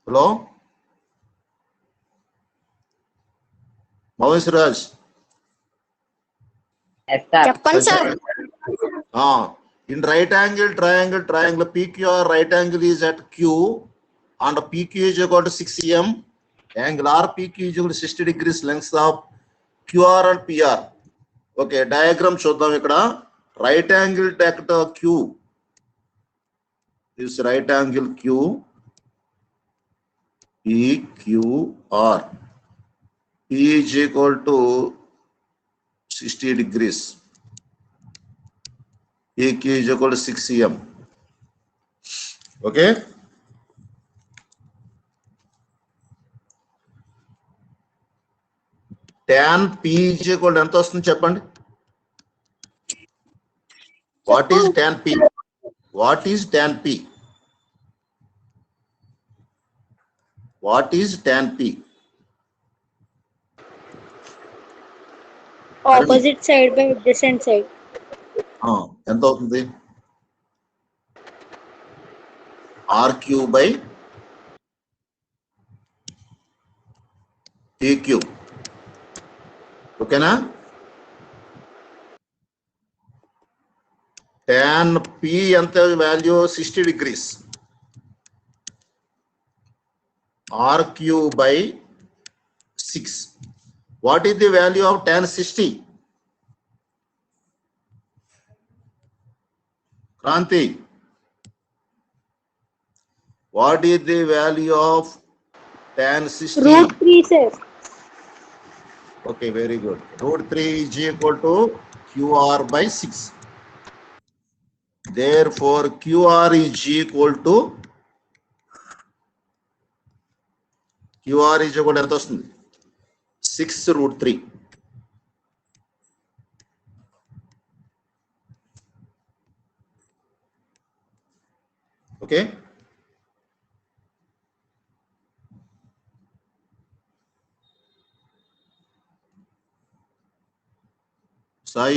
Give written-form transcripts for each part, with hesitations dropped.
Hello, Mahesh Raj. చెప్పండి sir. In right angle triangle PQR, right angle is at Q and PQ is equal to 6 m. Angle RPQ is equal to 60 degrees length of QR and PR. Okay, diagram చూద్దాం ఇక్కడ. Right angle vector Q is right angle Q, PQR. P is equal to 60 degrees. PQ is equal to 6 m. Okay. Tan P is equal to ఎంత వస్తుంది చెప్పండి. What is tan P? What is tan P? What is tan P? Opposite side by adjacent side. ఎంత అవుతుంది? RQ by PQ. ఓకేనా? Tan P ఎంత value? 60 degrees. RQ by 6. What is the value of tan 60? Kranti, what is the value of tan 60? √3 sir. Okay, very good. √3 is equal to QR by 6. Therefore, QR is equal to ఎంత వస్తుంది? 6√3. Okay. Sai.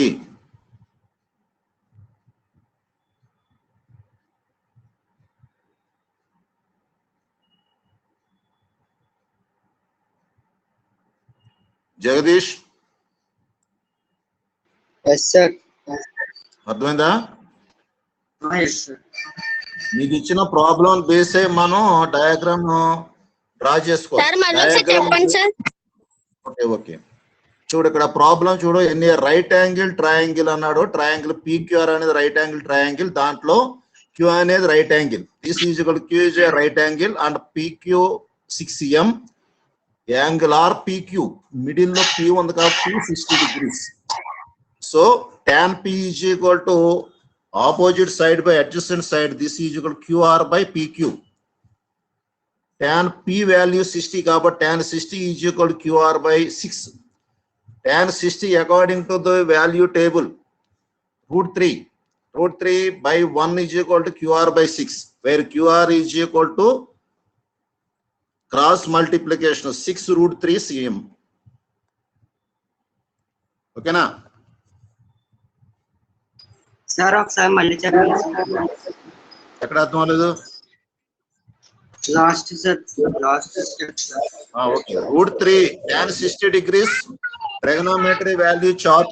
Jagadish. Yes, sir. అర్థమైందా? Yes, sir. మీకు ఇచ్చిన problem బేసే మనం diagram draw చేసుకోవాలి. Sir మళ్ళీ ఒకసారి చెప్పండి సార్. ఓకే. చూడు ఇక్కడ ప్రాబ్లం చూడు. ఎన్ని రైట్ యాంగిల్ ట్రయాంగిల్ అన్నాడు. ట్రయాంగిల్ PQR అనేది రైట్ యాంగిల్ ట్రయాంగిల్. దాంట్లో Q అనేది right angle. This is equal Q is a right angle and PQ 6 m. Angle RPQ middle లో P ఉంది కాబట్టి 60 degrees. So tan P is equal to opposite side by adjacent side. This is equal to QR by PQ. Tan P value 60 కాబట్టి tan 60 is equal to QR by 6. Tan 60 according to the value table √3. √3 by 1 is equal to QR by 6, where QR is equal to cross multiplication of 6√3 cm. ఓకేనా? Sir ఒకసారి మళ్ళీ చెప్పండి. ఎక్కడ అర్థం అవ్వలేదు? Last sir, last step. Okay. √3 tan 60 degrees trigonometry value chart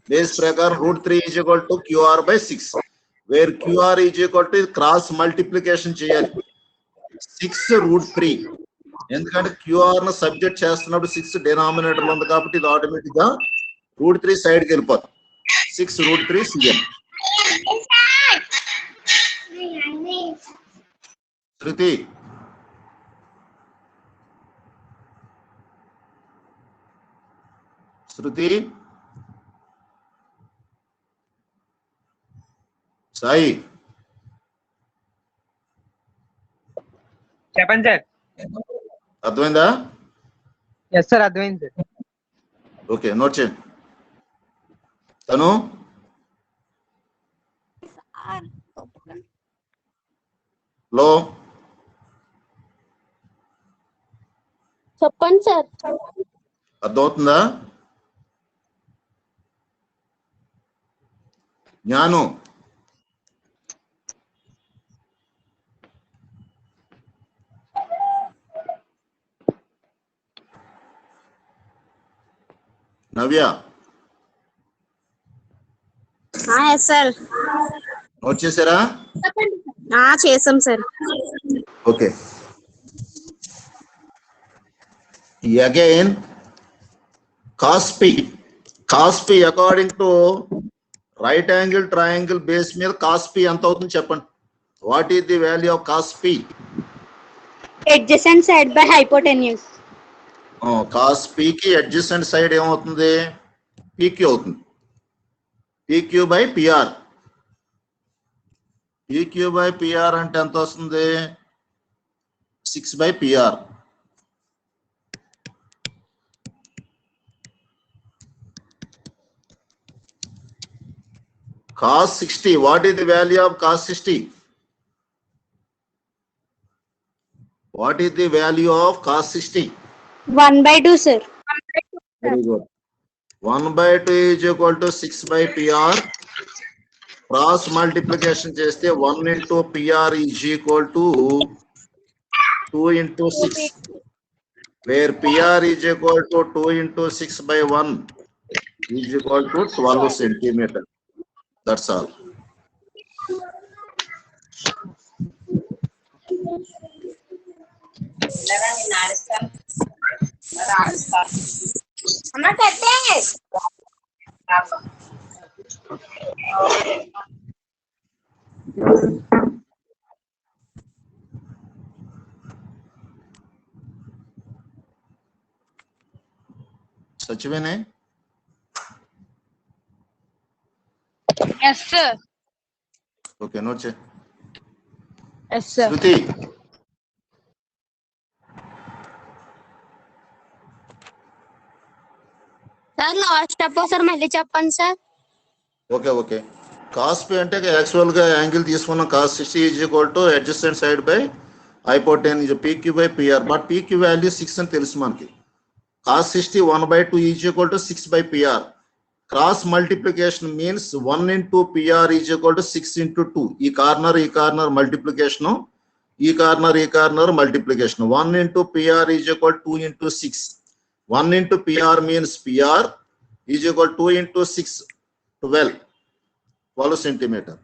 base ప్రకారం √3 is equal to QR by 6, where QR is equal to cross multiplication చేయాలి 6√3. ఎందుకంటే QR ను సబ్జెక్ట్ చేస్తున్నప్పుడు 6 డినామినేటర్ లో ఉంది కాబట్టి ఇది ఆటోమేటిక్ గా √3 సైడ్ కి వెళ్ళిపోతుంది. 6√3 cm. శృతి, సాయి చెప్పండి సార్. అర్థమైందా? ఎస్ సార్, అర్థమైంది సార్. ఓకే, నోట్ చేయండి. తను లో చెప్పండి సార్. అర్థమవుతుందా? జ్ఞాను నవ్య ఎస్ సార్. నోట్ చేశారా? చేసాం sir. Okay. Again cos p according to right angle triangle base మీద cos p ఎంత అవుతుంది చెప్పండి. What is the value of cos p? Adjacent side by hypotenuse. cos p కి అడ్జసెంట్ సైడ్ ఏమవుతుంది? pq అవుతుంది. pq by pr. pq by pr అంటే ఎంత వస్తుంది? 6 by pr. cos 60, what is the value of cos 60? What is the value of cos 60? 1/2 sir. Very good. 1/2 is equal to 6 by pr. Cross multiplication చేస్తే 1 into pr is equal to 2 into 6, where pr is equal to 2 into 6 by 1 is equal to 12 centimeter. That's all. Sachivan है? Yes, sir. Okay, note check. Yes, sir. Shruti. Sir last step sir మళ్ళీ చెప్పండి sir. Okay. cos p అంటే actual గా angle తీసుకున్నాం. cos 60 is equal to adjacent side by hypotenuse pq by pr. But pq value 6 అని తెలుసు మనకి. cos 60 1/2 is equal to 6 by pr. Cross multiplication means 1 into pr is equal to 6 into 2. ఈ corner multiplication, ఈ corner multiplication. 1 into pr is equal to 2 into 6. 1 into pr means pr is equal to 2 into 6, 12 centimeter.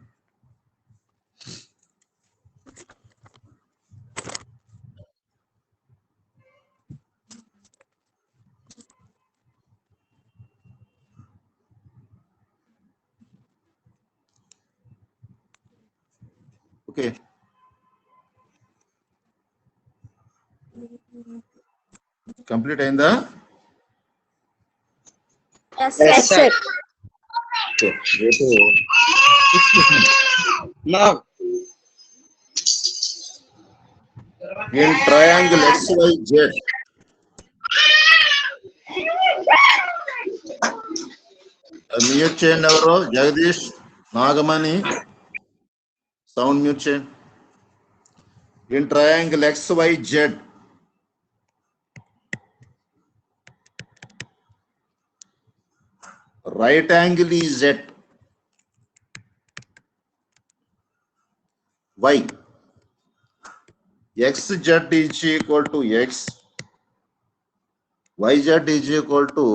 Okay. Complete అయిందా? Yes sir. Okay. రేపు No. in triangle XYZ, mute చేయండి. ఎవరు? Jagadish, Nagamani, sound mute చేయండి. in triangle XYZ, right angle is at y, xz is equal to x, yz is equal to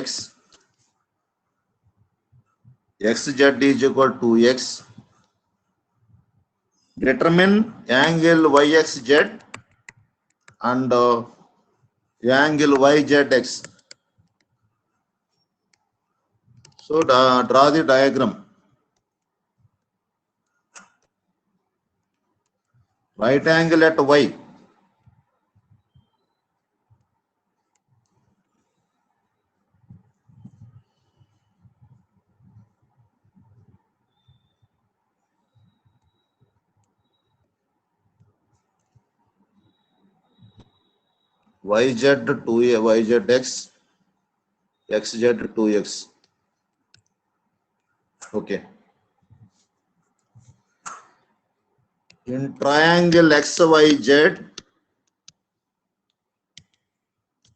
x, xz is equal to x. Determine angle yxz and angle yzx. So draw the diagram. Right angle at y. yz 2a, yzx, xz 2x. Okay. In triangle XYZ,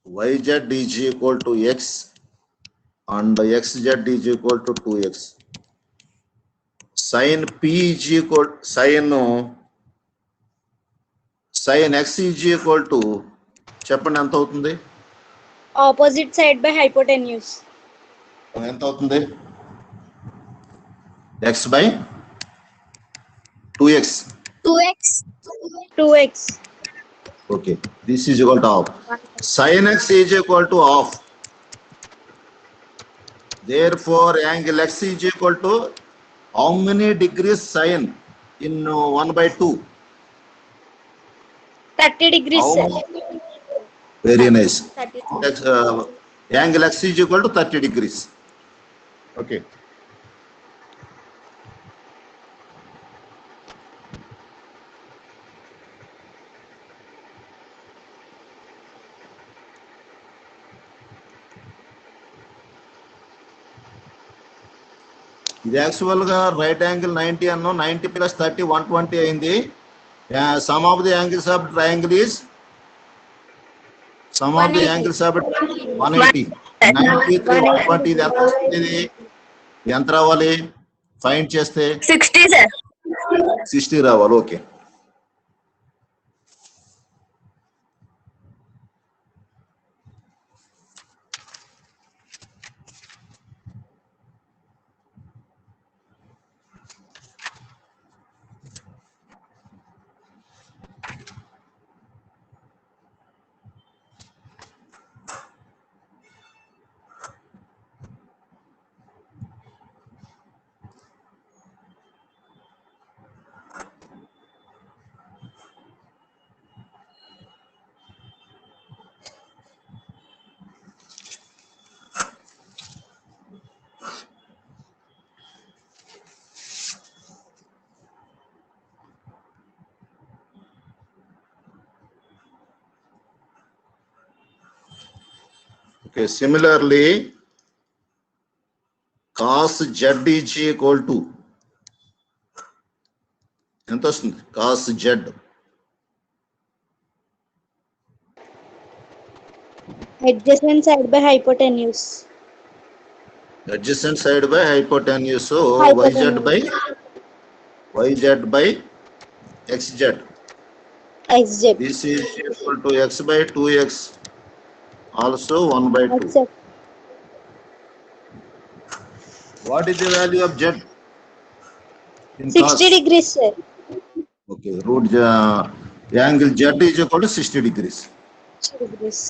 yz is equal to x and xz is equal to 2x. Sin p is equal sin x is equal to చెప్పండి ఎంత అవుతుంది? Opposite side by hypotenuse. ఎంత అవుతుంది? x by 2x. 2x. Okay, this is equal to half. Sin x is equal to half. Therefore, angle x is equal to how many degrees sin in 1 by 2? 30 degrees, How sir. many? Very nice. 30. Angle x is equal to 30 degrees. Okay. ఇది actual గా right angle 90 అన్నో 90 plus 30 120 అయింది. Some of the angles of triangle is some of the 180. Angles of 180. 90 3 120 ఇది ఎంత వస్తుంది? ఇది ఎంత రావాలి? ఫైండ్ చేస్తే 60, sir. 60 రావాలి. Okay. Okay, similarly, cos z is equal to ఎంత వస్తుంది? cos z Adjacent side by hypotenuse. adjacent side by hypotenuse. So Hypotenuse. yz by xz. XZ. This is equal to x by 2x, also 1 by 2. Accept. What is the value of z? In 60 cos? degrees, sir. Okay, root angle z is equal to 60 degrees. 60 degrees.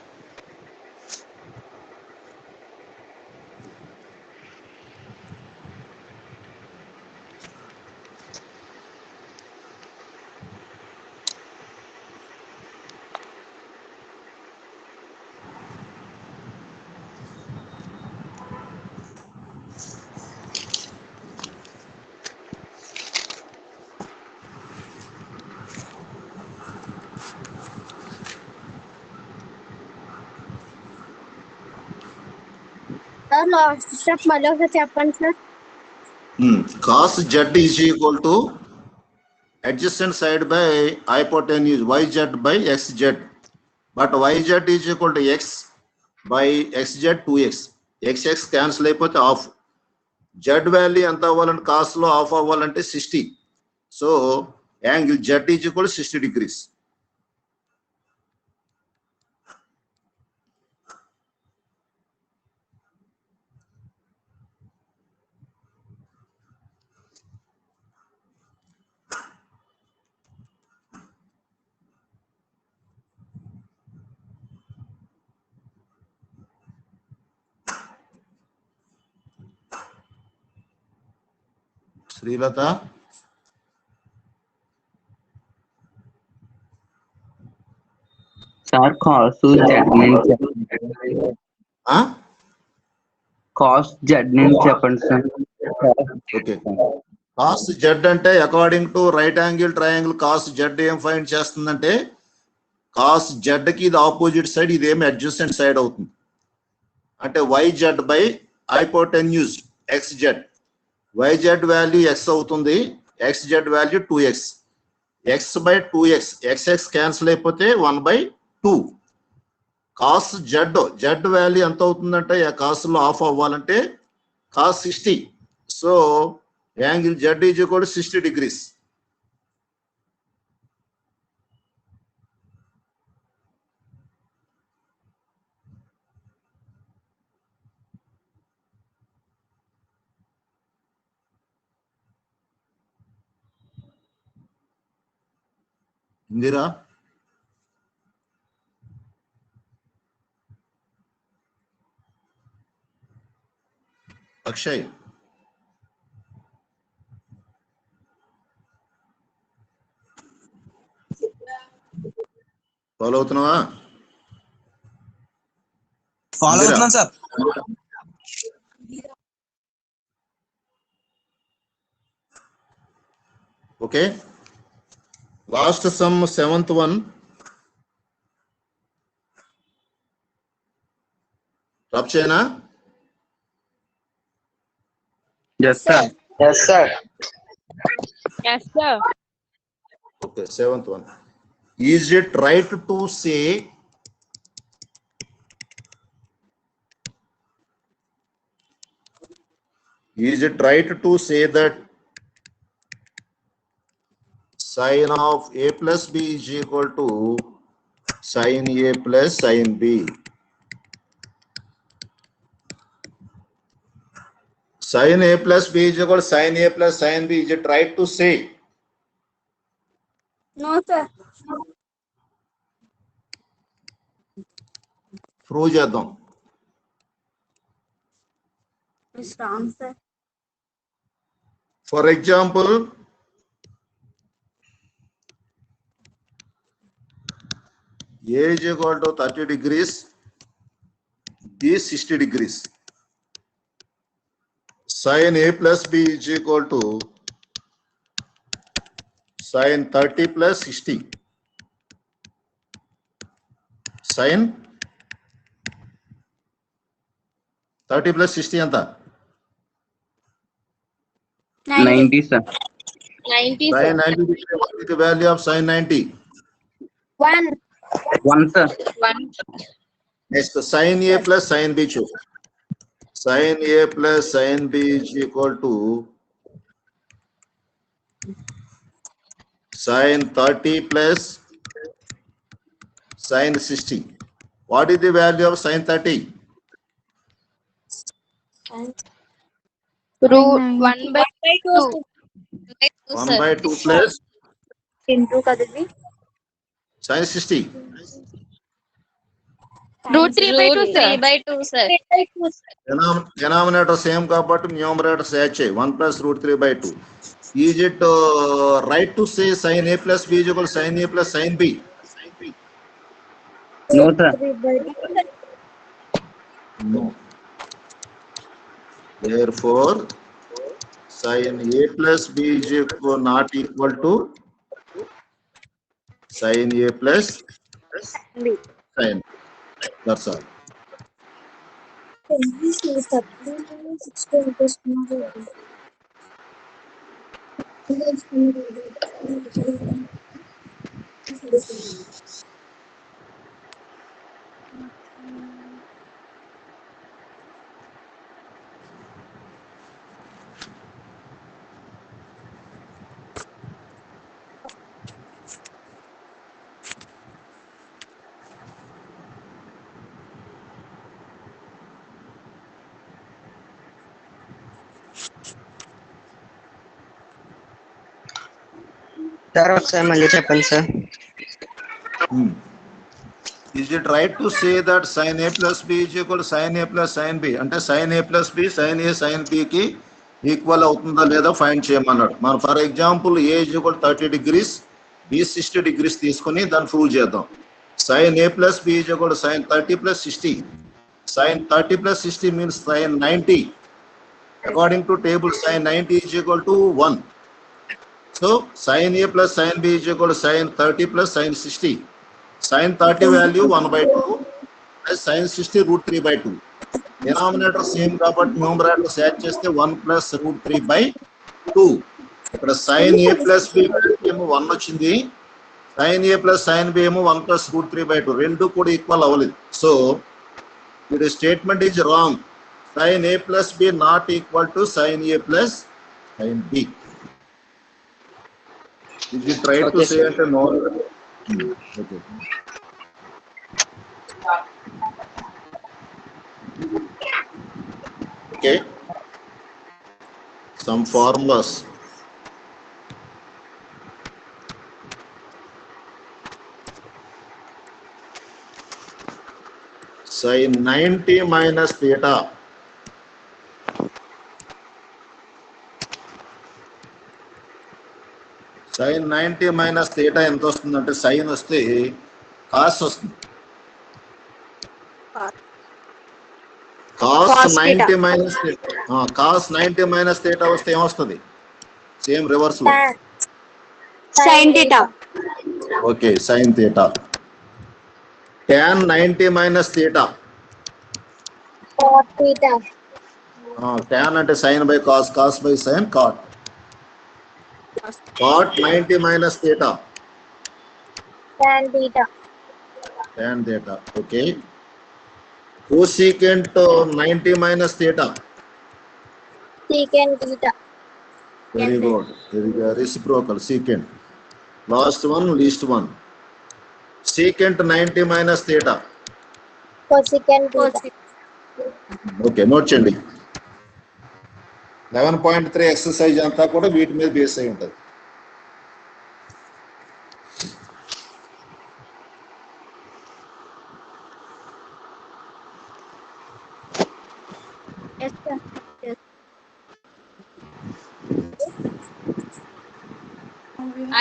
Sir, last step మళ్ళీ ఒకసారి చెప్పండి sir. Cos z is equal to adjacent side by hypotenuse yz by xz, but yz is equal to x by xz 2x. xx cancel అయిపోతే half. z value ఎంత అవ్వాలంటే cos లో half అవ్వాలంటే 60. So angle z is equal to 60 degrees. Srilatha, sir cost Z నుంచి cost Z నుంచి చెప్పండి sir. Okay. cos z అంటే according to right angle triangle cos z ఏం ఫైండ్ చేస్తుందంటే cos z కి ఇది ఆపోజిట్ సైడ్, ఇదేమి అడ్జసెంట్ సైడ్ అవుతుంది. అంటే yz by hypotenuse xz. yz value x అవుతుంది, xz value 2x. x by 2x, xx cancel అయిపోతే 1 by 2. cos z వాల్యూ ఎంత అవుతుందంటే cos లో హాఫ్ అవ్వాలంటే cos 60. So angle z is equal to 60 degrees. Indira Akshay follow అవుతున్నావా? Follow అవుతున్నాను sir. Okay, last sum 7th one. Rub చేయనా? Yes, sir. Yes, sir. Yes, sir. Okay, 7th one. Is it right to say that sin of a plus b is equal to sin a plus sin b? Sin a plus b is equal to sin a plus sin b. Is it right to say? No, sir. Prove చేద్దాం. It's wrong, sir. For example, a is equal to 30 degrees, b is 60 degrees. Sin a plus b is equal to sin 30 plus 60. Sin 30 plus 60 ఎంత? 90, sir. 90, Sin sir. 90 degree. What is the value of sin 90? 1. 1, sir. 1. Next, sin a plus sin b choose. Sin a plus sin b is equal to sin 30 plus sin 60. What is the value of sin 30? Root 1/2. 1 by 2 plus Into kadidi. sin 60. Root 3/2, sir. 3/2, sir. Denominator same కాబట్టి numerator add చేయి. 1 plus root 3 by 2. Is it right to say sin a plus b is equal to sin a plus sin b? No, sir. No. Therefore, sin a plus b is equal, not equal to sin a plus sin. That's all. Sir ఒకసారి మళ్ళీ చెప్పండి sir. Is it right to say that sin a plus b is equal to sin a plus sin b? అంటే sin a plus b sin a sin b కి equal అవుతుందా లేదా find చేయమన్నాడు. మనం for example a is equal to 30 degrees, b 60 degrees తీసుకొని దాన్ని prove చేద్దాం. Sin a plus b is equal to sin 30 plus 60. Sin 30 plus 60 means sin 90. According to table, sin 90 is equal to 1. So sin a plus sin b is equal to sin 30 plus sin 60. Sin 30 value 1 by 2 plus sin 60 root 3 by 2. Denominator same కాబట్టి numerator add చేస్తే 1 plus root 3 by 2. ఇక్కడ sin a plus b ఏమో 1 వచ్చింది, sin a plus sin b ఏమో 1 plus root 3 by 2. రెండు కూడా equal అవ్వలేదు. So the statement is wrong. Sin a plus b not equal to sin a plus sin b. Is it right to Okay, say sir. it or no? Okay. Okay. Some formulas. sin 90 minus theta. Sin 90 minus theta ఎంత వస్తుందంటే sin వస్తే cos వస్తుంది. cos 90 minus theta. cos 90 minus theta వస్తే ఏమొస్తుంది? Same reverse లో. sin theta. Okay, sin theta. tan 90 minus theta. Cot theta. tan అంటే sin by cos, cos by sin, cot. Cot 90 minus theta. Tan theta. Tan theta. Okay. Cosecant 90 minus theta. Secant theta. Very good. Very good. Reciprocal secant. Last one, least one. Secant 90 minus theta. Cosecant theta. Okay, note చేయండి. 11.3 exercise అంతా కూడా వీటి మీద base అయి ఉంటుంది. Yes, sir. Yes.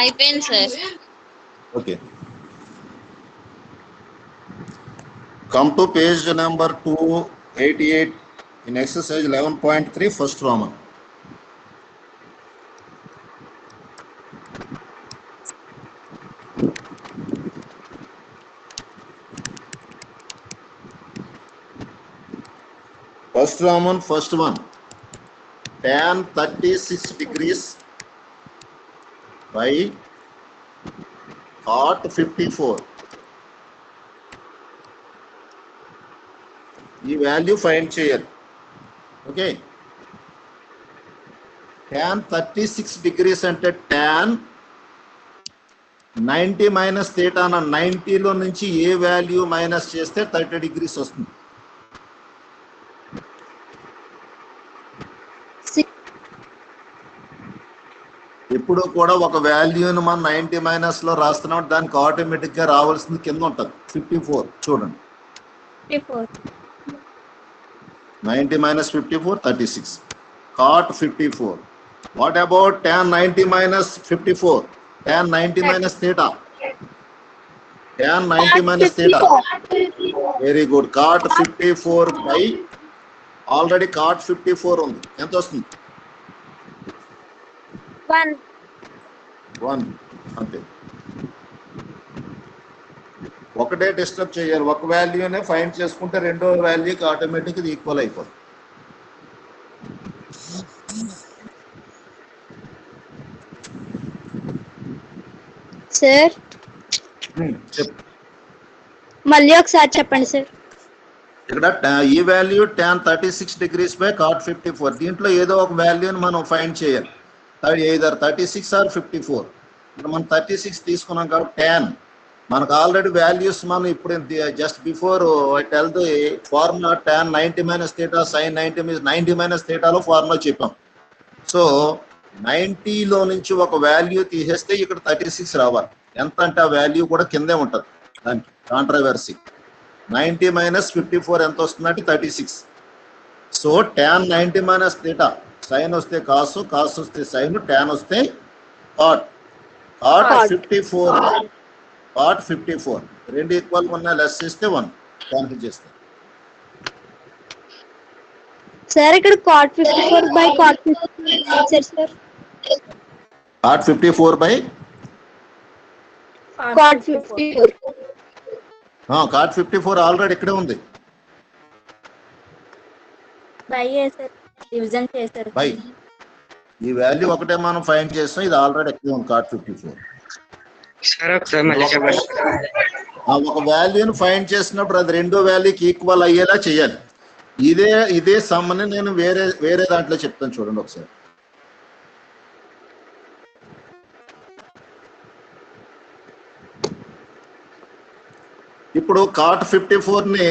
అయిపోయింది sir. Okay, come to page number 288 in exercise 11.3 first Roman. First Roman, first one. Tan 36 degrees by cot 54. ఈ value find చేయాలి. ఓకే, tan 36 డిగ్రీస్ అంటే tan 90 మైనస్ థీటా. 90లో నుంచి ఏ వాల్యూ మైనస్ చేస్తే 30 degrees వస్తుంది? ఇప్పుడు కూడా ఒక వాల్యూని మనం 90 మైనస్ లో రాస్తున్నాం, దానికి ఆటోమేటిక్ గా రావాల్సింది కింద ఉంటుంది 54. చూడండి, 90 minus 54, 36. Cot 54. What about tan 90 minus 54? Tan 90 minus theta. Tan 90 minus theta. Very good. Cot 54 by, already cot 54 ఉంది. ఎంత వస్తుంది? 1. అంతే. ఒకటే డిస్టర్బ్ చేయాలి. ఒక వాల్యూనే ఫైండ్ చేసుకుంటే రెండో వాల్యూకి ఆటోమేటిక్ ఇది ఈక్వల్ అయిపోతుంది. సార్ చెప్పు. మళ్ళీ ఒకసారి చెప్పండి సార్. ఇక్కడ ఈ value tan 36 degrees by cot 54. దీంట్లో ఏదో ఒక వాల్యూని మనం ఫైండ్ చేయాలి. either 36 or 54. ఇక్కడ మనం 36 తీసుకున్నాం కాబట్టి tan మనకు ఆల్రెడీ వాల్యూస్ మనం ఇప్పుడు just before I tell the formula tan 90 minus theta sin 90 minus థీటాలో ఫార్ములా చెప్పాం. సో 90లో నుంచి ఒక వాల్యూ తీసేస్తే ఇక్కడ 36 రావాలి. ఎంత అంటే ఆ వాల్యూ కూడా కిందే ఉంటుంది, దానికి కాంట్రవర్సీ. 90 మైనస్ 54 ఎంత వస్తుందంటే 36. So tan 90 minus theta, sine వస్తే కాసు, కాసు వస్తే సైన్, tan వస్తే cot. cot 54, cot 54 రెండు ఈక్వల్ ఉన్న లెస్ చేస్తే 1 క్యాన్సిల్ చేస్తే. సార్ ఇక్కడ cot 54 by cot 54 sir. cot 54 by cot 54. cot 54 already ఇక్కడే ఉంది. బై సార్, డివిజన్ చేశారు. బై ఈ వాల్యూ ఒకటే మనం ఫైండ్ చేస్తాం, ఇది ఆల్రెడీ ఇక్కడే ఉంది cot 54. సార్ ఒకసారి మళ్ళీ చెప్పండి. ఒక వాల్యూని ఫైండ్ చేసినప్పుడు అది రెండో వాల్యూకి ఈక్వల్ అయ్యేలా చేయాలి. ఇదే సమ్మని నేను వేరే దాంట్లో చెప్తాను, చూడండి ఒకసారి. ఇప్పుడు cot 54ని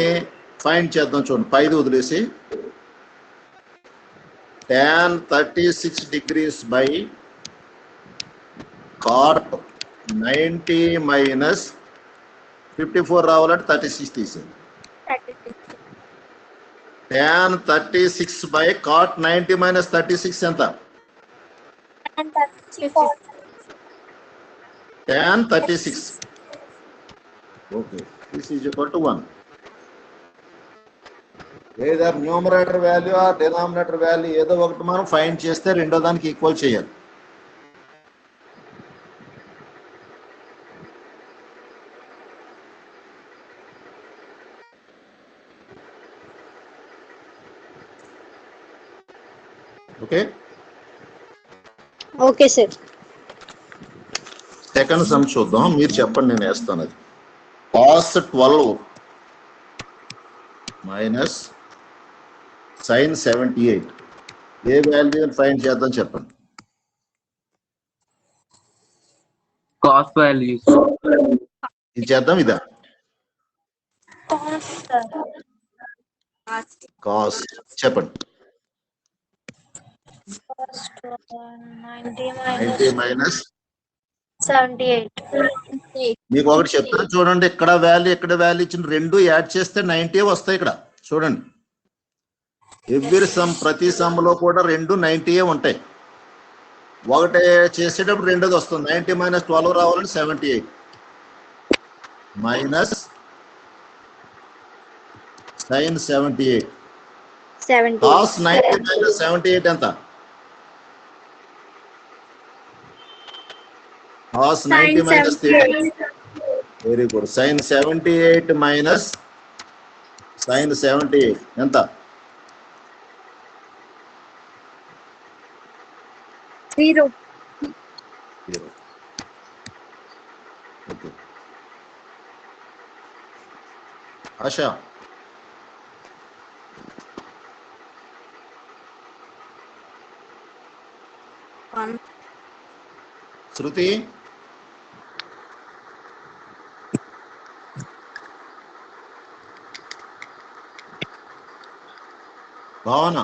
ఫైండ్ చేద్దాం. చూడండి, పైది వదిలేసి tan 36 degrees by cot 90 minus 54 రావాలంటే 36 తీసేది. tan 36 by cot 90 minus 36 ఎంత? tan 36. Okay, this is equal to 1. Either numerator value or denominator value ఏదో ఒకటి మనం ఫైండ్ చేస్తే రెండో దానికి ఈక్వల్ చేయాలి. Okay okay sir. Second some చూద్దాం, మీరు చెప్పండి, నేను వేస్తాను. అది cos 12 మైనస్ sin 78 ఏ వాల్యూ ఫైండ్ చేద్దాం చెప్పండి. Cost values. ఇది చేద్దాం. ఇదా కాస్ట్ చెప్పండి. 90 మైనస్ 78. మీకు ఒకటి చెప్తాను చూడండి. ఇక్కడ వాల్యూ ఇచ్చిన రెండు యాడ్ చేస్తే 90 వస్తాయి. ఇక్కడ చూడండి, ఎవ్రీ సమ్ ప్రతి సమ్ లో కూడా రెండు 90 ఉంటాయి. ఒకటి చేసేటప్పుడు రెండోది వస్తుంది. 90 మైనస్ 12 రావాలని 78 మైనస్ sin 78 cos 90 మైనస్ 78 ఎంత? cos 90 minus 30. Very good. Sin 78 minus sin 78 ఎంత? 0. Okay. Asha. శృతి. భావన.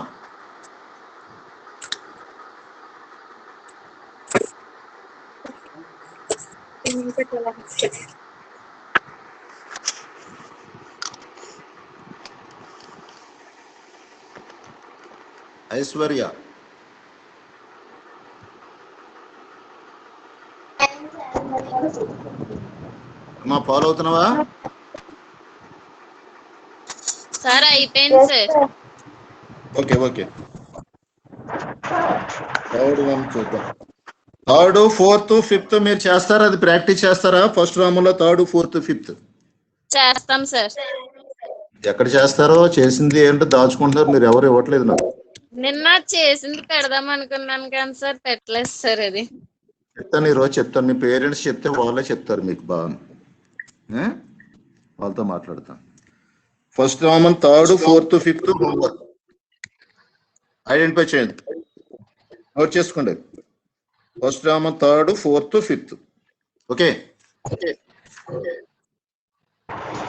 ఐశ్వర్య. అమ్మా ఫాలో అవుతున్నావా? సార్ అయిపోయింది sir. Okay okay. Third one చూద్దాం. థర్డ్, ఫోర్త్, ఫిఫ్త్ మీరు చేస్తారా? అది ప్రాక్టీస్ చేస్తారా? ఫస్ట్ రాములో థర్డ్, ఫోర్త్, ఫిఫ్త్ చేస్తాం సార్. ఎక్కడ చేస్తారో, చేసింది ఏంటో దాచుకుంటున్నారు మీరు. ఎవరు ఇవ్వట్లేదు నాకు. నిన్న చేసింది పెడదాం అనుకున్నాను కానీ సార్ పెట్టలేదు సార్. అది చెప్తాను, ఈరోజు చెప్తాను. మీ పేరెంట్స్ చెప్తే వాళ్ళే చెప్తారు మీకు బాగా. వాళ్ళతో మాట్లాడతాను. First Roman third, fourth, fifth homework identify చేయండి, నోట్ చేసుకోండి. First Roman third, fourth, fifth. Okay.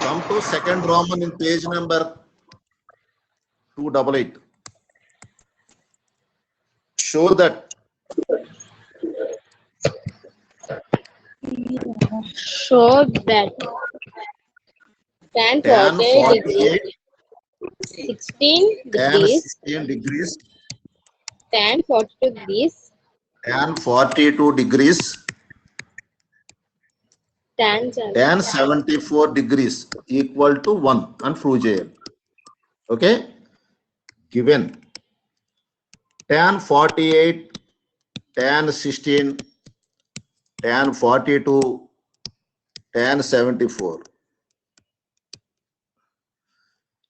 Come to second Roman in page number 288. Show that tan 48 16 degrees, tan 42 degrees, tan 42 degrees, tan tan 74 degrees equal to 1 and prove చేయాలి. Okay. Given tan 48, tan 16, tan 42, tan 74.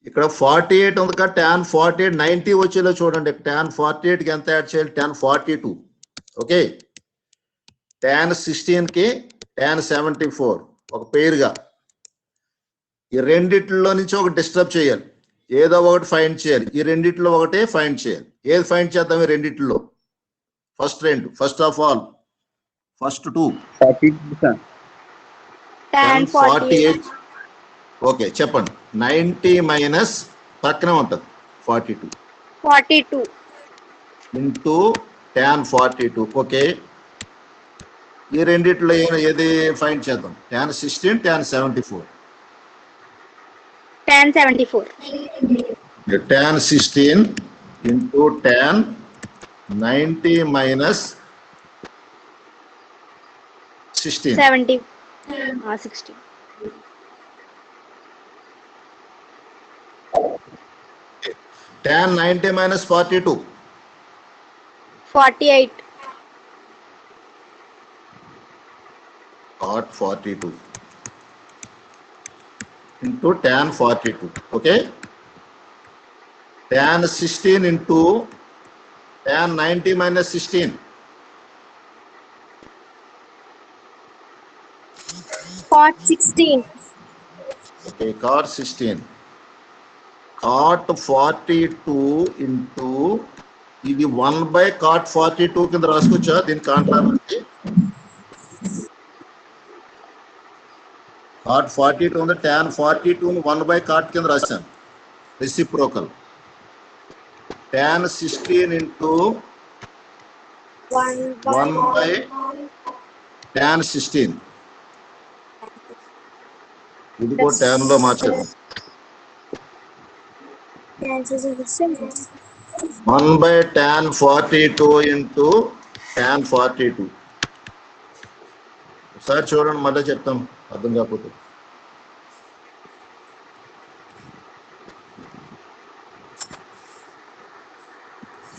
ఇక్కడ 48 ఉంది కదా, tan 48 90 వచ్చేలా చూడండి. tan 48 కి ఎంత add చేయాలి? tan 42. Okay. tan 16 కి tan 74 ఒక పేరుగా. ఈ రెండిట్లో నుంచి ఒక డిస్టర్బ్ చేయాలి. ఏదో ఒకటి ఫైండ్ చేయాలి. ఈ రెండిట్లో ఒకటే ఫైండ్ చేయాలి. ఏది ఫైండ్ చేద్దాం ఈ రెండిట్లో? First of all first 2 tan 48. Okay చెప్పండి. 90 మైనస్ పక్కనే ఉంటుంది 42 ఇంటూ tan 42. ఓకే. ఈ రెండిట్లో ఏది ఫైండ్ చేద్దాం? tan 16, tan 74. tan 74. tan 16 into tan 90 minus 16. 70. 60. Tan 90 minus 42. 48. Cot 42 into tan 42. Okay. Tan 16 into tan 90 minus 16. Cot 16. Okay, cot 16. Cot 42 into ఇది 1 by cot 42 కింద రాసుకోవచ్చా దీని కాంట్రాక్ట్ cot 42 ఉంది tan 42 ని 1 by cot కింద రాశాను reciprocal tan 16 into 1 by tan 16 ఇది కూడా tan లో మార్చాను 1 by tan 42 into tan 42 ఒకసారి చూడండి మళ్ళీ చెప్తాం అర్థం కాకపోతే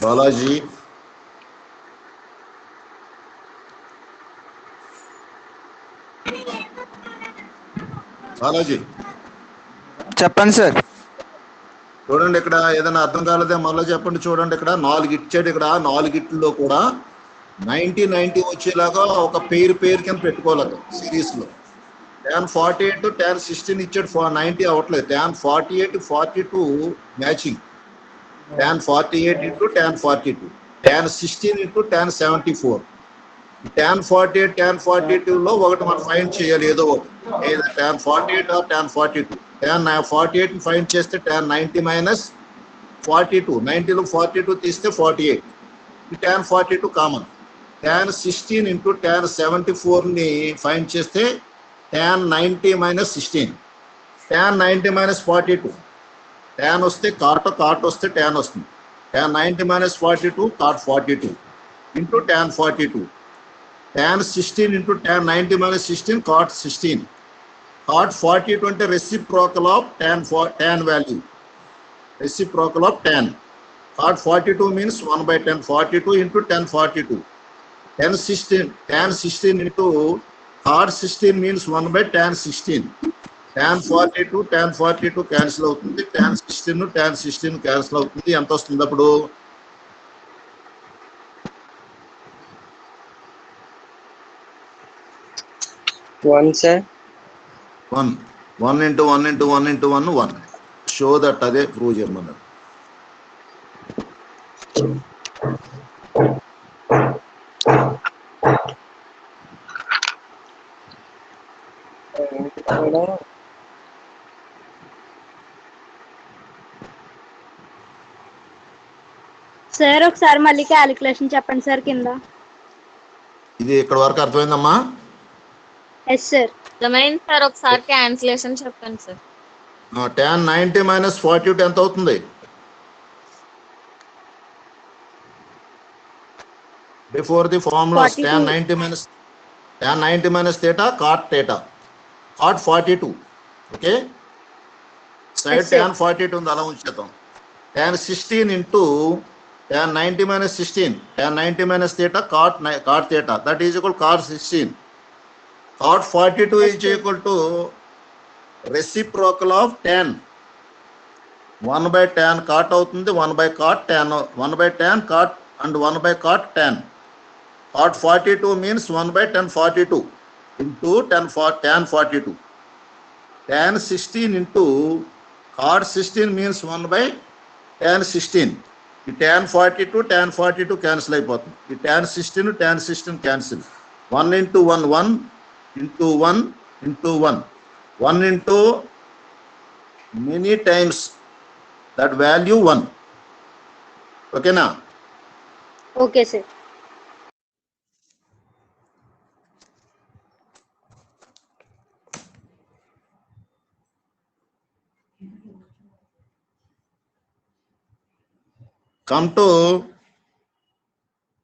బాలాజీ బాలాజీ చెప్పండి సార్. చూడండి ఇక్కడ ఏదైనా అర్థం కాలేదే మళ్ళీ చెప్పండి చూడండి ఇక్కడ 4 ఇచ్చాడు ఇక్కడ 4 ఇట్లో కూడా 90 వచ్చేలాగా ఒక పేరు కింద పెట్టుకోవాలి సిరీస్ లో tan 48 tan 16 ఇచ్చాడు 90 అవ్వట్లేదు tan 48 42 matching tan 48 into tan 42 tan 16 into tan 74 tan 48 tan 42 లో ఒకటి మనం ఫైండ్ చేయాలి ఏదో ఒకటి tan 48 or tan 42 tan 48 find చేస్తే tan 90 minus 42 90 లో 42 తీస్తే 48 tan 42 common tan 16 into tan 74 ని ఫైండ్ చేస్తే tan 90 minus 16 tan 90 minus 42 tan వస్తే cot వస్తే tan వస్తుంది tan 90 minus 42 cot 42 into tan 42 tan 16 into tan 90 minus 16 cot 16 cot 42 అంటే reciprocal of tan value reciprocal of tan cot 42 means 1 by tan 42 into tan 42 tan 16 into cot 16 means 1 by tan 16 tan 42 cancel అవుతుంది tan 16 cancel అవుతుంది ఎంత వస్తుంది అప్పుడు sir 1 into 1 into 1 into 1 1 show that అదే prove చేయమన్నారు sir ఒకసారి మళ్ళీ calculation చెప్పండి సార్ కింద. ఇది ఇక్కడ వరకు అర్థమైందమ్మా ఎస్ సార్. అర్థమైంది సార్ ఒకసారి క్యాన్సిలేషన్ చెప్పండి సార్ tan 90 minus 42 ఎంత అవుతుంది before the formulas tan 90 minus theta cot theta cot 42 okay side tan 42 ఉంది అలా ఉంచేద్దాం tan 16 into tan 90 minus 16 tan 90 minus theta cot theta that is equal cot 16 cot 42 is equal to reciprocal of tan 1 by tan cot అవుతుంది 1 by cot tan 1 by tan cot and 1 by cot tan cot 42 means 1 by tan 42 into tan 42 tan 16 into cot 16 means 1 by tan 16 ఈ tan 42 cancel అయిపోతుంది ఈ tan 16 cancel 1 into 1 1 into 1 into 1 1 into many times that value 1 ఓకేనా okay sir. Come to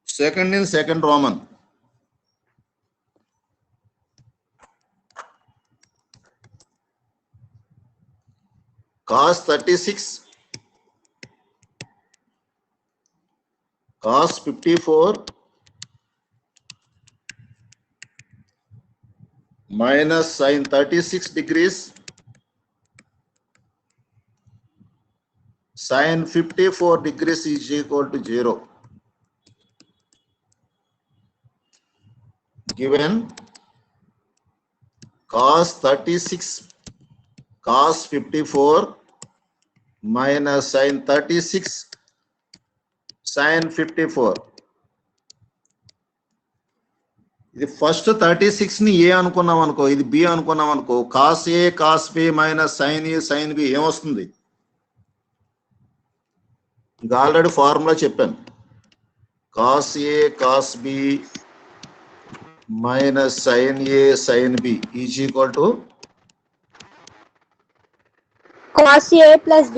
second in second Roman. Cos 36, cos 54 minus sin 36 degrees sin 54 degrees is equal to 0. Given cos 36 cos 54 minus sin 36 sin 54. ఇది first 36 ని ఏ అనుకున్నాం అనుకో, ఇది B అనుకున్నాం అనుకో, cos A cos B minus sign A sign B ఏమొస్తుంది? ఇది already formula చెప్పాను. Cos A cos B minus sign A sign B is equal to cos A plus B.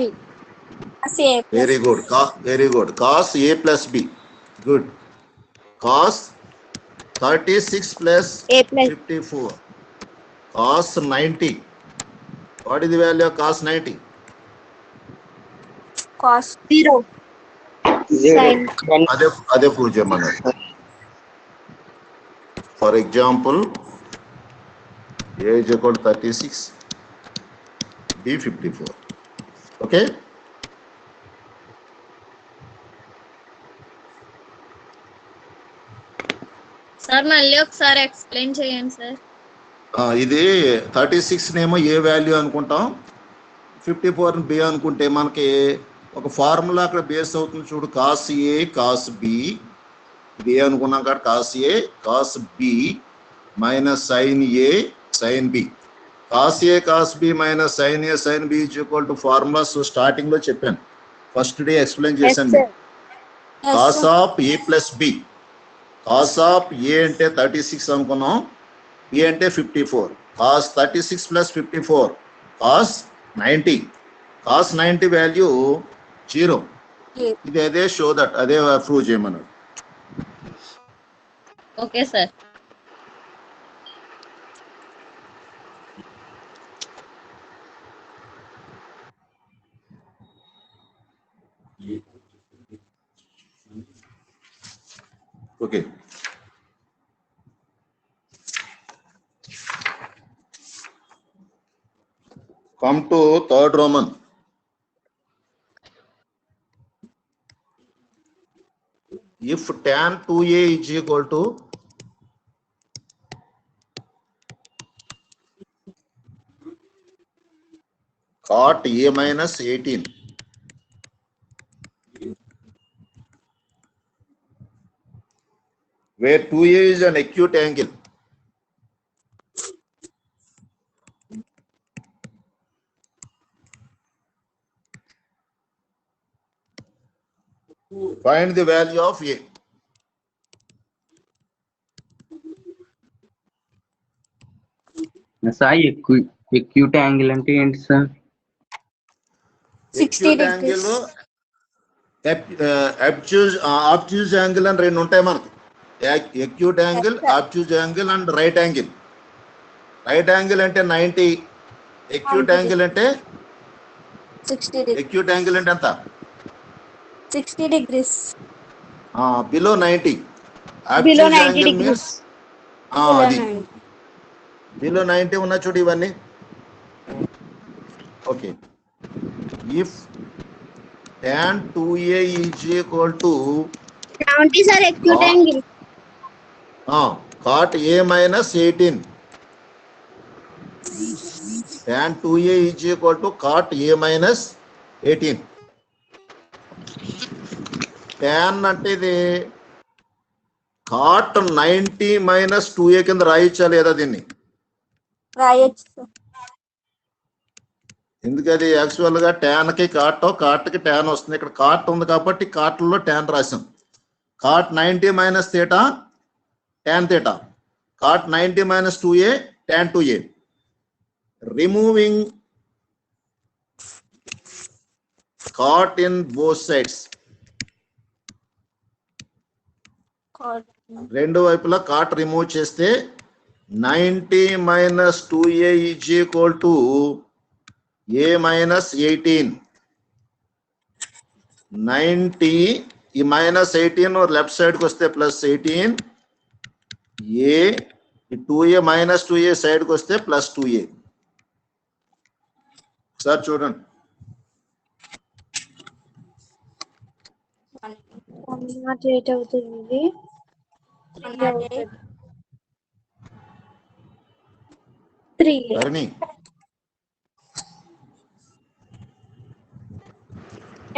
Cos A plus very good, very good. Cos A plus B, good. Cos 36 plus A plus 54 cos 90. What is the value of cos 90? cos 0. Sin. అదే prove చేయమన్నారు. For example A is equal to 36, B 54. Okay, sir మళ్ళీ ఒకసారి explain చేయండి sir. ఇది 36 నేమో ఏ value అనుకుంటాం, 54 B అనుకుంటే మనకి ఒక ఫార్ములా అక్కడ బేస్ అవుతుంది చూడు. కాస్ ఏ కాస్ బి, ఇది ఏ అనుకున్నాం కాబట్టి cos A cos B minus sign A sign B. Cos A cos B minus sign A sign B is equal to formulas starting లో చెప్పాను, ఫస్ట్ డే ఎక్స్ప్లెయిన్ చేశాను. Cos of A plus B, cos of A అంటే 36 అనుకున్నాం, B అంటే 54. Cos 36 plus 54 cos 90. Cos 90 value 0. ఇది అదే show that, అదే prove చేయమన్నాడు. Okay sir. Okay, come to third Roman. If tan 2a is equal to cot a minus 18, where 2a is an acute angle, find the value of a. Sir acute angle అంటే ఏంటి sir? 60 Acute degrees. angle, obtuse angle అని రెండు ఉంటాయి మనకి. Acute angle, obtuse angle and right angle. Right angle అంటే 90, acute angle అంటే 60 degrees. acute angle అంటే ఎంత? 60 degrees. Below 90. Below Obtuse 90 angle degrees. means అది below 90 ఉన్న చూడు ఇవన్నీ. Okay, if tan 2a is equal to 70 sir acute angle. cot a minus 18. tan 2a is equal to cot a minus 18. tan అంటే ఇది cot 90 minus 2a కింద రాయించా లేదా దీన్ని? రాయొచ్చు. ఎందుకది యాక్చువల్ గా ట్యాన్ కి కాట్ కి ట్యాన్ వస్తుంది. ఇక్కడ కాట్ ఉంది కాబట్టి కాట్లో ట్యాన్ రాసాం. Cot 90 minus theta tan theta, cot 90 minus 2a tan 2a. Removing cot in both sides, రెండు వైపులా కాట్ రిమూవ్ చేస్తే 90 minus 2a is equal to a minus 18. 90 ఈ మైనస్ 18 లెఫ్ట్ సైడ్ కి వస్తే ప్లస్ 18 a ఈ 2a మైనస్ 2a సైడ్ కి వస్తే plus 2a. Sir చూడండి 108 అవుతుంది. 3 ధరణి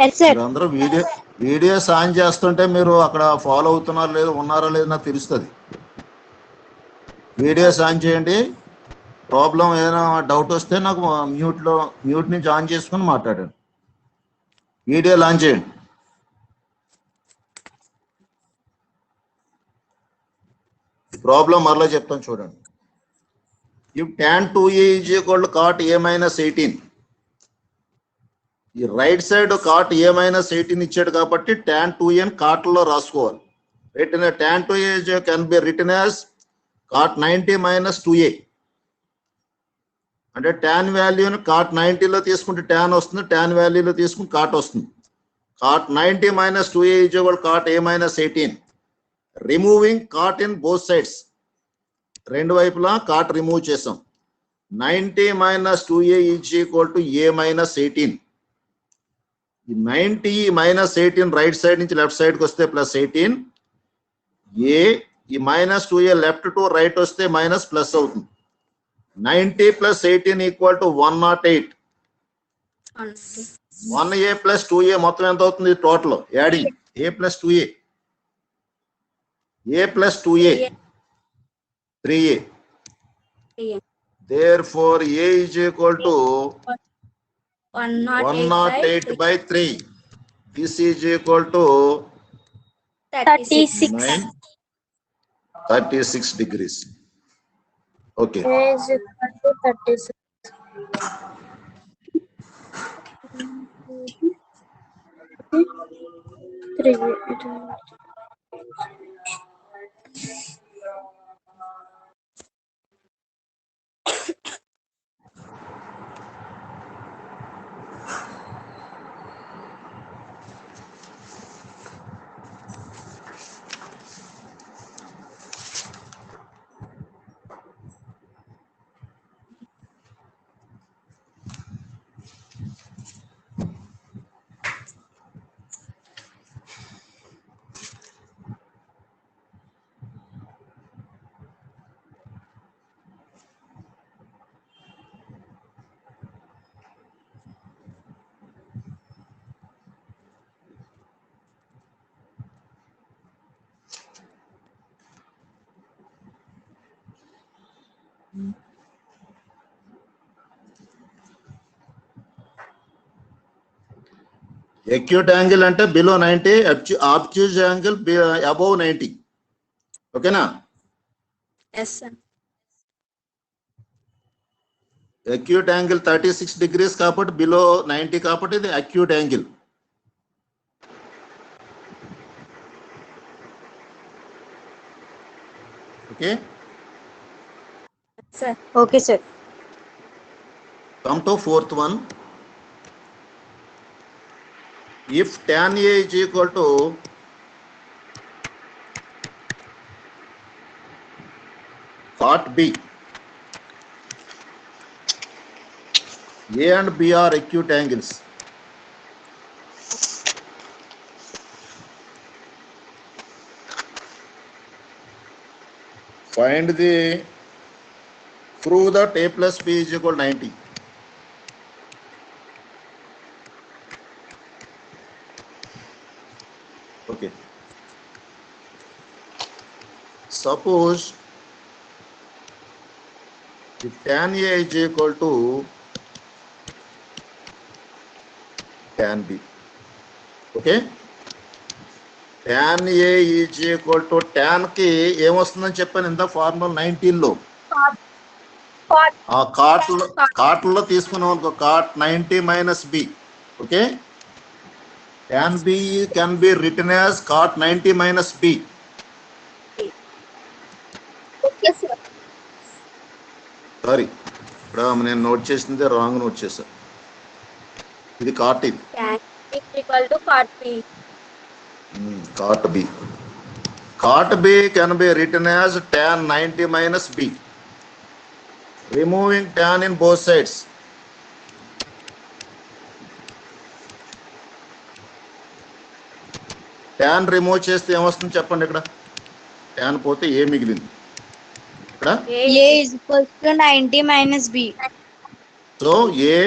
ఎస్ సార్. మీరందరూ వీడియోస్ ఆన్ చేస్తుంటే మీరు అక్కడ ఫాలో అవుతున్నారో లేదో ఉన్నారో లేదో నాకు తెలుస్తుంది. వీడియోస్ ఆన్ చేయండి. ప్రాబ్లం ఏదైనా డౌట్ వస్తే నాకు మ్యూట్ నుంచి ఆన్ చేసుకుని మాట్లాడండి. వీడియో ఆన్ చేయండి. ప్రాబ్లం మరలా చెప్తాను చూడండి. If tan 2a is equal to cot a minus 18, ఈ right side cot a minus 18 ఇచ్చాడు కాబట్టి tan 2a కాట్ లో రాసుకోవాలి. tan 2a can be written as cot 90 minus 2a. అంటే tan వాల్యూని cot 90 లో తీసుకుంటే tan వస్తుంది, tan వాల్యూలో తీసుకుంటే cot వస్తుంది. cot 90 minus 2a is equal to cot a minus 18. Removing cot in both sides. రెండు వైపులా కాట్ రిమూవ్ చేసాం. 90 minus 2a is equal to a minus 18. ఈ 90 minus 18 రైట్ సైడ్ నుంచి లెఫ్ట్ సైడ్కి వస్తే ప్లస్ 18 a, ఈ minus 2a left to right వస్తే minus plus అవుతుంది. 90 plus 18 equal to 108. 1a plus 2a మొత్తం ఎంత అవుతుంది total adding a plus 2a, a plus 2a 3a. Therefore a is equal to 108 by 3. This is equal to 36 degrees. Okay. A is equal to 36. Three. Acute angle అంటే below 90, obtuse angle above 90. ఓకేనా? Yes, sir. Acute angle 36 degrees కాబట్టి below 90 కాబట్టి ఇది acute angle. Okay? Sir. Okay, sir. Come to fourth one. If tan A is equal to cot B, A and B are acute angles. Find the prove that A plus B is equal to 90. Okay. Suppose if tan A is equal to tan B. Okay. Tan A is equal to tan కి ఏమొస్తుందని చెప్పాను ఇంత formula 19 లో. ఆ కాట్లో తీసుకున్నాం అనుకో cot 90 minus B. Okay. Tan B can be written as cot 90 minus B. Sorry, ఇక్కడ నేను note చేసింది రాంగ్ నోట్ చేశాను. ఇది కాట్ ఇది, ఈక్వల్ టు కాట్ బి. కాట్ బి. Cot B can be written as tan 90 minus B. Removing tan in both sides. Tan remove చేస్తే ఏమొస్తుంది చెప్పండి. ఇక్కడ tan పోతే ఏ మిగిలింది? ఇక్కడ A is equals to 90 minus B. So A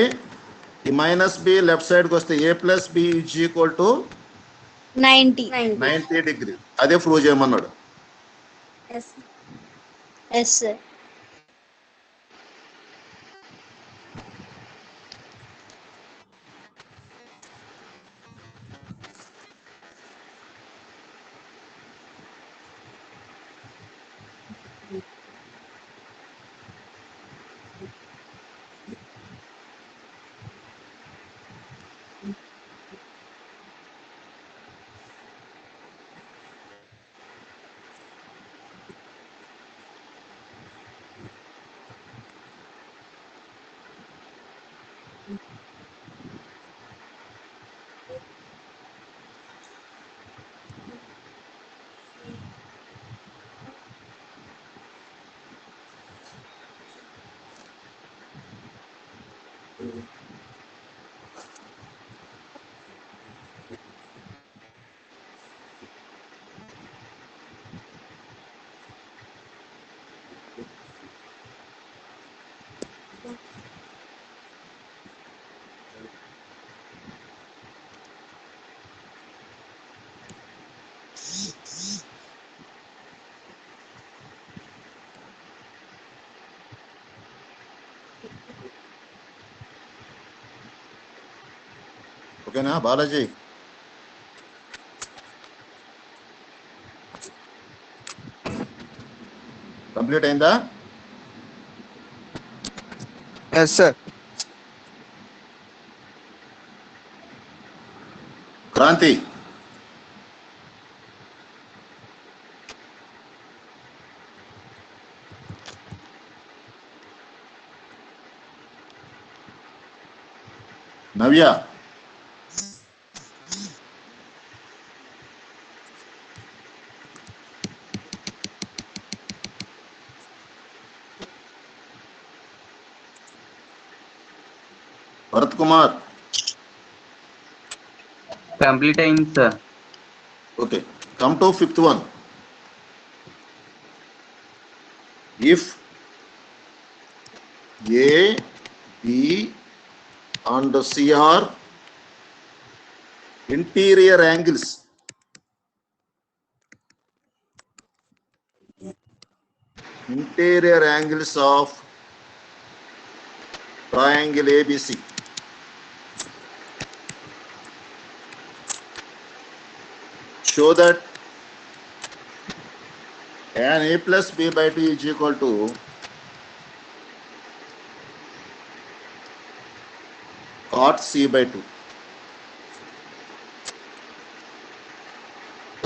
ఈ మైనస్ బి లెఫ్ట్ సైడ్కి వస్తే A plus B is equal to 90 degree. అదే ప్రూవ్ చేయమన్నాడు. Yes sir. ఓకేనా బాలాజీ? కంప్లీట్ అయిందా? Yes, sir. Kranthi, Navya, Bharath Kumar. Complete అయింది sir. Okay, come to fifth one. If A, B and C are interior angles, of triangle ABC, show that tan A plus B by 2 is equal to cot C by 2.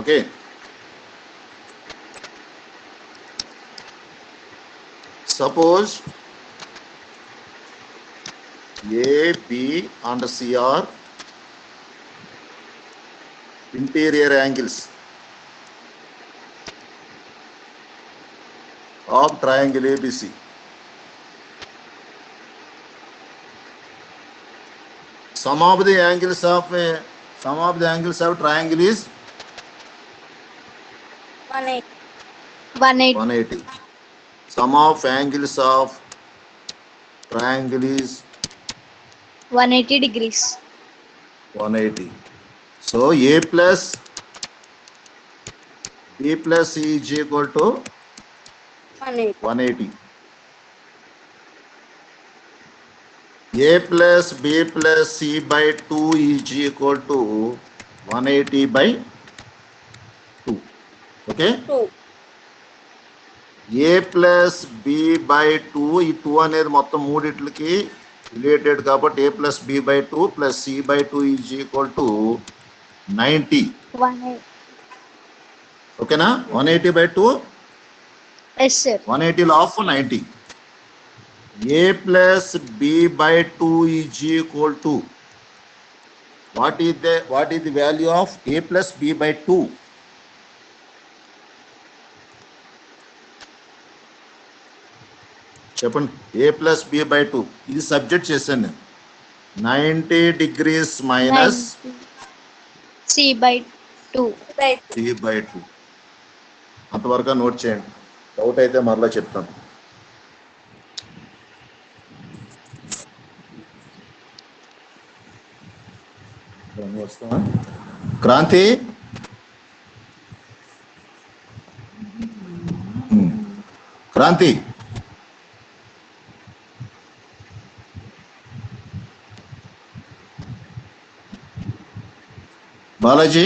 Okay. Suppose A, B and C are interior angles of triangle ABC. Sum of the angles of triangle is 180. Sum of angles of triangle is 180 degrees. 180. So A plus B plus C is equal to 180. A plus B plus C by 2 is equal to 180 by 2. Okay? 2. A plus B by 2, ఈ 2 అనేది మొత్తం మూడిట్లకి related కాబట్టి A plus B by 2 plus C by 2 is equal to 90. 180. ఓకేనా? 180 by 2, Yes sir. 180 of 90. A plus B by 2 is equal to, what is the value of A plus B by 2? చెప్పండి. A plus B by 2 ఇది subject చేశాను నేను. 90 degrees minus 3/2. 3/2. అంతవరకు note చేయండి. Doubt అయితే మరలా చెప్తాను. క్రాంతి, క్రాంతి, బాలాజీ,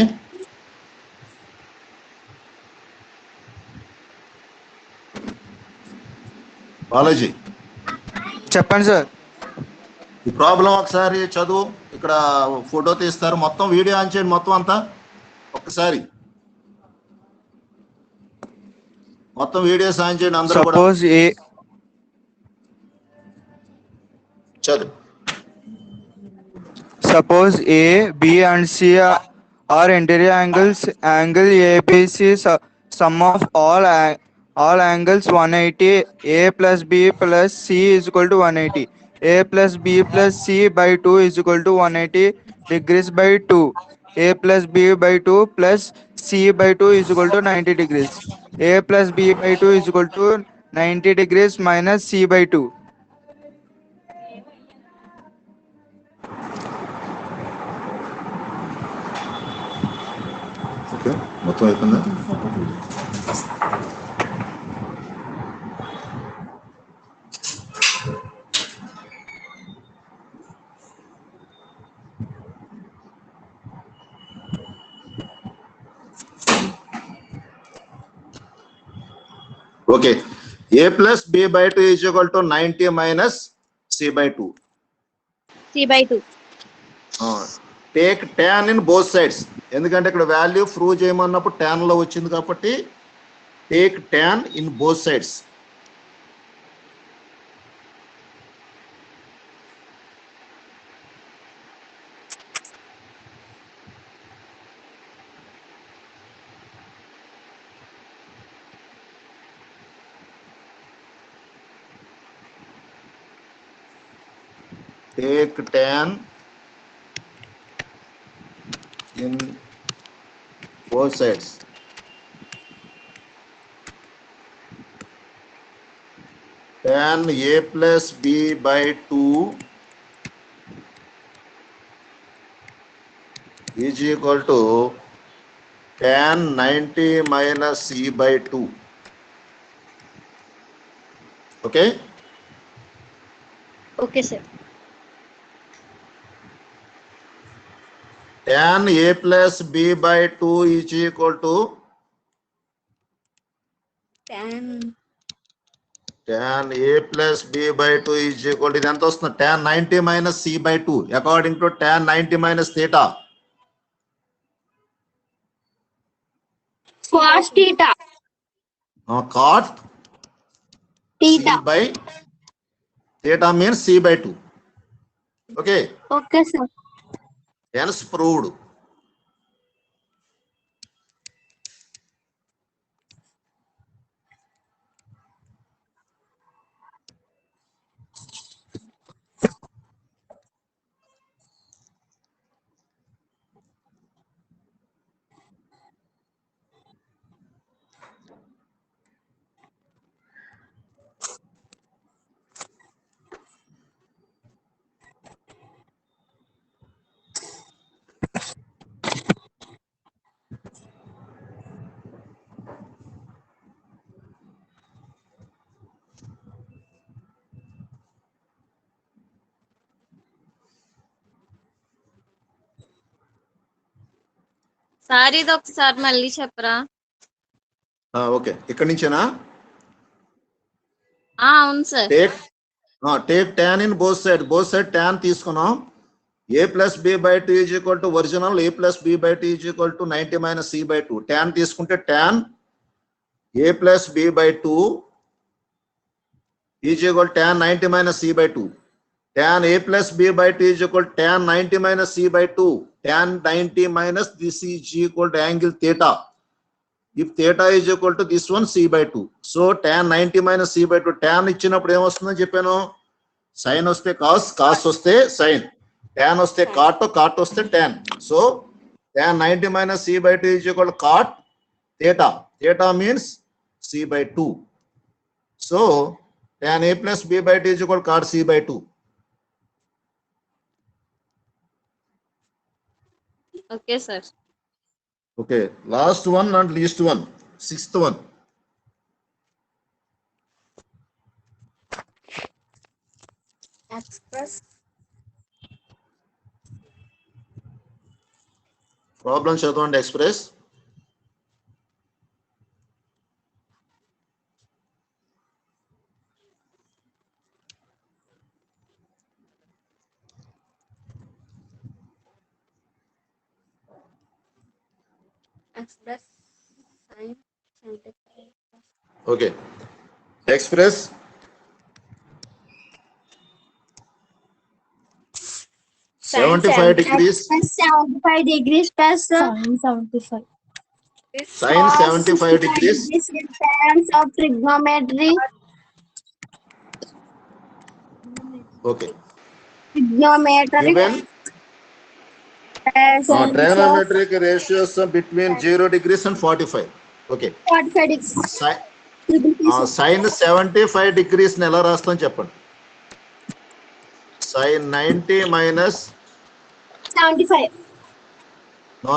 బాలాజీ చెప్పండి సార్. ఈ ప్రాబ్లం ఒకసారి చదువు. ఇక్కడ ఫోటో తీస్తారు, మొత్తం వీడియో ఆన్ చేయండి, మొత్తం అంతా ఒక్కసారి మొత్తం వీడియోస్ ఆన్ చేయండి అందరూ కూడా. చదువు. Suppose A, B and C are interior angles. Angle ABC sum of all angles 180. A plus B plus C is equal to 180. A plus B plus C by 2 is equal to 180 degrees by 2. A plus B by 2 plus C by 2 is equal to 90 degrees. A plus B by 2 is equal to 90 degrees minus C by 2. Okay, మొత్తం అయిపోయిందా? Okay. A plus B by 2 is equal to 90 minus C by 2. C/2. Take tan in both sides. ఎందుకంటే ఇక్కడ value prove చేయమన్నప్పుడు tan లో వచ్చింది కాబట్టి take tan in both sides. Take tan in both sides. Tan A plus B by 2 is equal to tan 90 minus C by 2. Okay? Okay, sir. Tan A plus B by 2 is equal to Tan A plus B by 2 is equal to, ఇది ఎంత వస్తుంది? tan 90 minus C by 2 according to tan 90 minus theta. cos theta. Cot Theta. C by theta means C by 2. Okay, Okay, sir. hence proved. Sir ఇది ఒకసారి మళ్ళీ చెప్పరా? Okay, ఇక్కడ నుంచేనా? అవును sir. Take tan in both side tan తీసుకున్నాం. A plus B by 2 is equal to original A plus B by 2 is equal to 90 minus C by 2. tan తీసుకుంటే tan A plus B by 2 is equal to tan 90 minus c by 2. Tan a plus b by 2 is equal to tan 90 minus c by 2. Tan 90 minus this is equal to angle theta. If theta is equal to this one, c by 2. So tan 90 minus c by 2. Tan ఇచ్చినప్పుడు ఏమొస్తుందో చెప్పాను, sin వస్తే cos, cos వస్తే sin, tan వస్తే cot, cot వస్తే tan. So tan 90 minus c by 2 is equal to cot theta. Theta means c by 2. So tan a plus b by 2 is equal to cot c by 2. Okay, sir. Okay, last one and least one, sixth one. Express Problem చదవండి express. sin 75. Okay, express Sin 75 degrees, 75 degrees plus sin 75. sin 75 degrees, In terms of trigonometry. okay, Trigonometry. given trigonometric ratios between 0 degrees and 45. Okay, 45 degrees. sin 75 degrees ని ఎలా రాస్తాం చెప్పండి. sin 90 minus 75.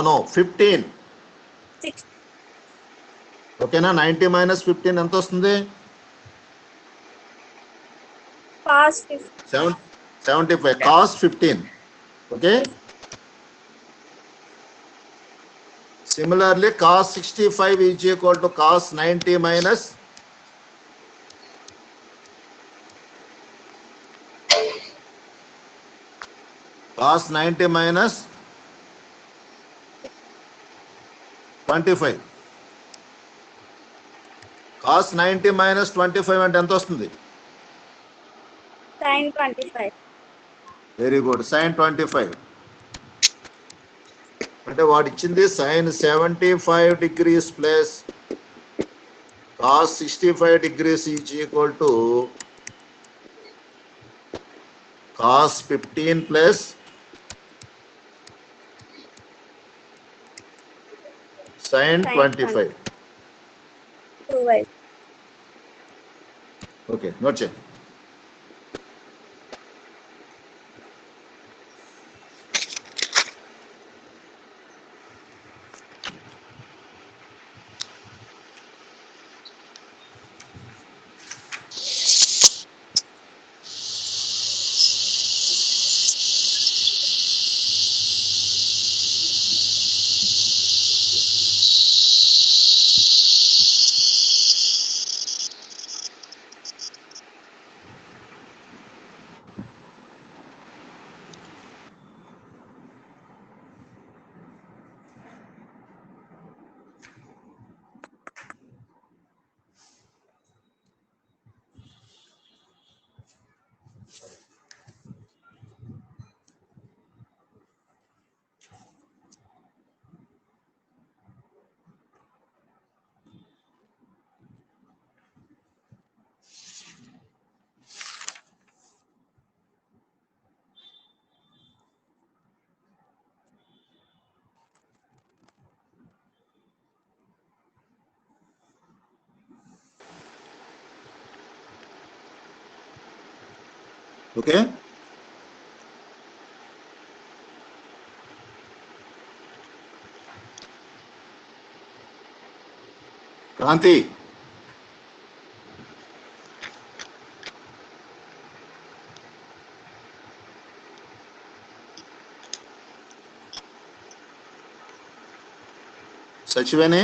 no 15. 6. ఓకేనా, 90 minus 15 ఎంత వస్తుంది? Cos 75 cos 15. Okay, similarly cos 65 is equal to cos 90 minus cos 90 minus 25. cos 90 minus 25 అంటే ఎంత వస్తుంది? sin 25. వెరీ గుడ్, sin 25 అంటే వాడు ఇచ్చింది sin 75 degrees plus cos 65 degrees is equal to cos 15 plus sin 25. Okay, note చేయండి. Okay, Kranti సచివేనే.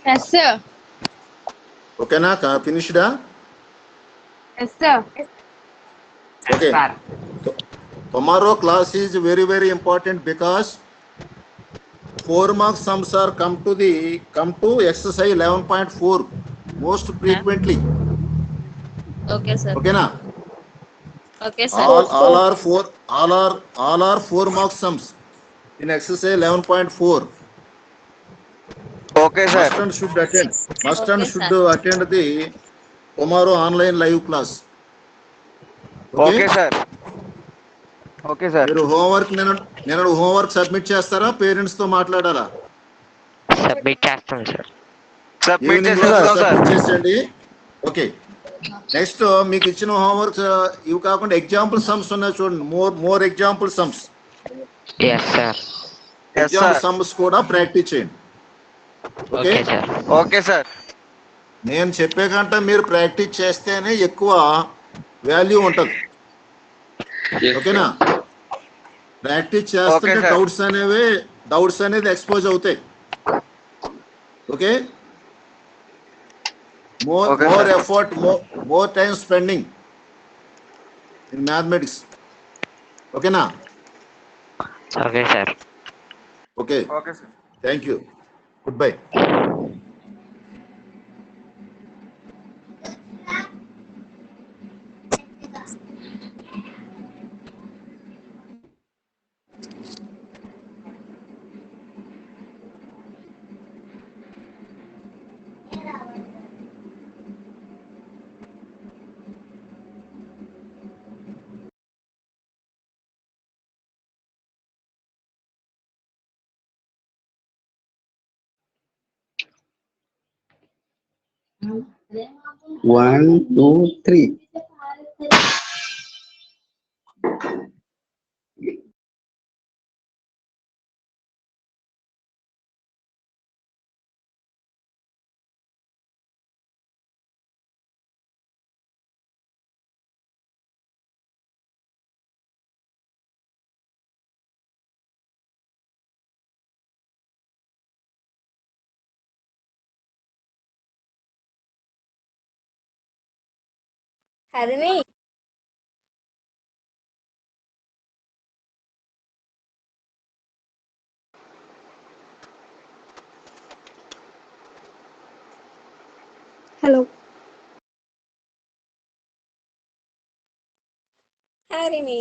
Yes, sir. ఓకేనా, ఫినిష్డా? Yes, sir. Okay. Tomorrow class is very very important because 4 mark sums are come to exercise 11.4. Most frequently. Okay sir. ఓకేనా? Okay sir. all are 4 mark sums in exercise 11.4. Okay, sir. Must and should attend. Must and Okay, should sir. attend the tomorrow online live class. Okay, sir. Okay, sir. మీరు homework నేను homework submit చేస్తారా, parents తో మాట్లాడాలా? Submit చేస్తాం sir. Submit evening చేసేద్దాం, లోపల sir. Submit చేసేయండి. Okay. Next మీకు ఇచ్చిన హోంవర్క్ ఇవి కాకుండా ఎగ్జాంపుల్ సమ్స్ ఉన్నాయి చూడండి. More example sums. Yes sir. Yes, example sir. Sums కూడా ప్రాక్టీస్ చేయండి. Okay. Okay sir. Okay, sir. నేను చెప్పే కంటే మీరు ప్రాక్టీస్ చేస్తేనే ఎక్కువ వాల్యూ ఉంటుంది. ఓకేనా? ప్రాక్టీస్ చేస్తుంటే Okay, sir. డౌట్స్ అనేది ఎక్స్పోజ్ అవుతాయి. Okay. Okay, more sir. Effort, more time spending in mathematics. ఓకేనా? Okay sir. Okay. Okay, sir. Thank you. Good bye. One, two, three. Harini hello Harini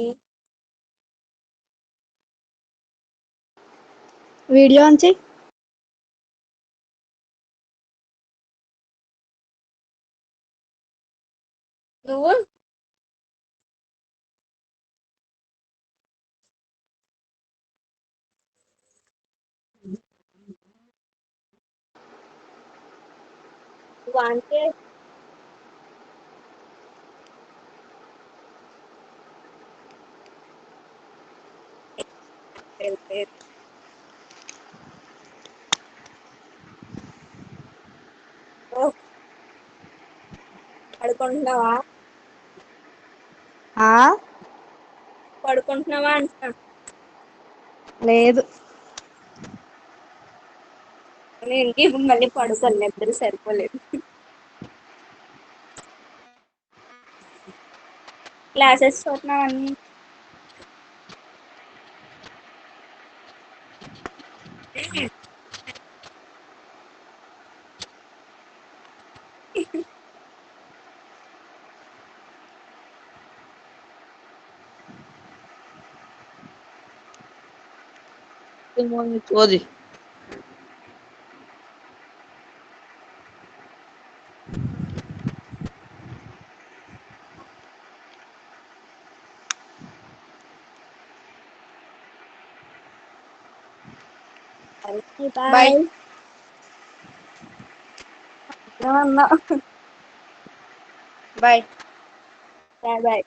video on చేయి. నువ్వు on చేయి. పడుకుంటున్నావా? పడుకుంటున్నావా అంటున్నా. లేదు, నేను ఇప్పుడు మళ్ళీ పడుకోను, నిద్ర సరిపోలేదు. క్లాసెస్ చూస్తున్నావా అన్ని? ఓది. బాయ్. బాయ్. బాయ్.